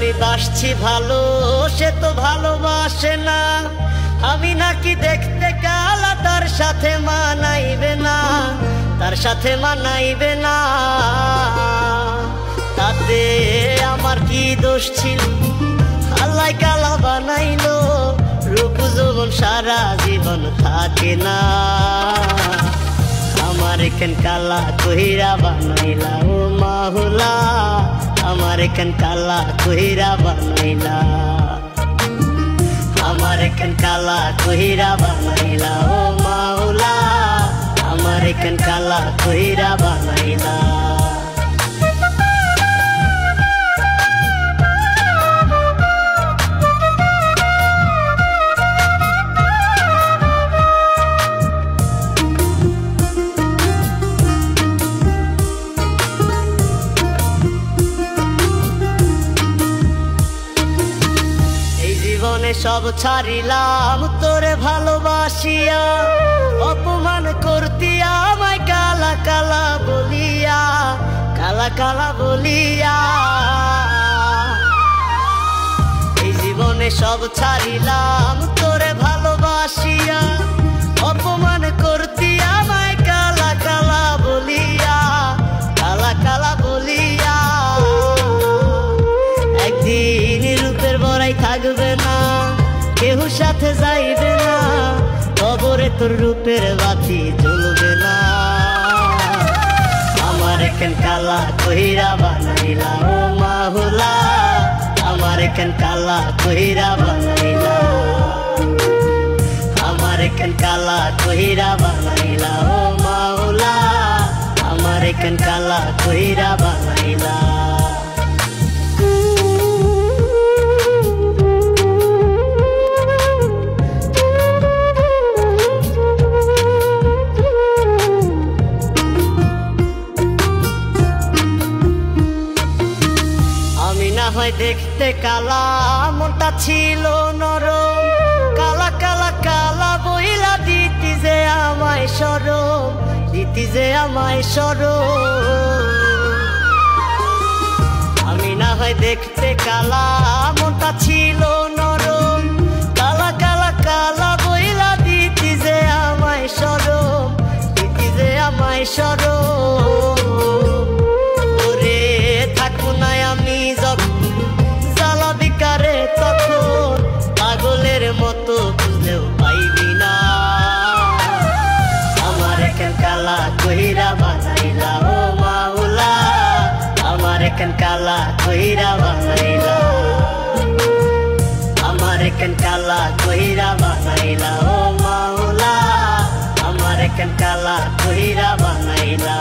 আমি বাসছি ভালো, সে তো ভালোবাসে না। আমি নাকি দেখতে কালা, তার সাথে মানাইবে না, তার সাথে মানাইবে না। তাতে আমার কি দোষ ছিল? আল্লাহ কালা বানাইলো, রূপ যৌবন সারা জীবন থাকে না। আমার এখান কালা কইরা বানাইলা ও মাওলা, আমার এখান কালা কইরা বানাইলা, আমার এখান কালা কইরা বানাইলা ও মাওলা, আমার এখান কালা কইরা বানাইলা। সব ছাড়িলাম তোরে ভালোবাসিয়া, অপমান করতি আমায় কালা কালা বলিয়া, কালা কালা বলিয়া। এই জীবনে সব ছাড়িলাম তোরে ভালোবাসিয়া, অপমান করতি আমায় কালা কালা বলিয়া, কালা কালা বলিয়া। একদিন রূপের বড়াই থাকবে না, কেউ সাথে যাইবে না, কবরে তোর রূপের বাতি জ্বলবে না। আমার এখান কালা কইরা বানাইলা ও মাওলা, আমার এখান কালা কইরা বানাইলা, আমার এখান কালা কইরা বানাইলা ও মাওলা, আমার এখান কালা কইরা বানাইলা। হয় দেখতে কালা, মনটা ছিল নরম, কালা কালা কালা বইলা দিতি যে আমায় শরম, দিতি যে আমায় শরম। আমি না হয় দেখতে কালা, মনটা ছিল নরম, কালা কালা কালা বইলা দিতি যে আমায় শরম, দিতি যে আমায় শরম। ওরে থাকবো না আমি যখন জ্বালাবিকারে, তখন পাগলের মতো খুঁজলেও পাইবি না। আমার এখান কালা কইরা বানাইলা ও মাওলা, আমার এখান কালা কইরা বানাইলা, আমার এখান কালা কইরা বানাইলা ও মাওলা, আমার এখান কালা কইরা বানাইলা।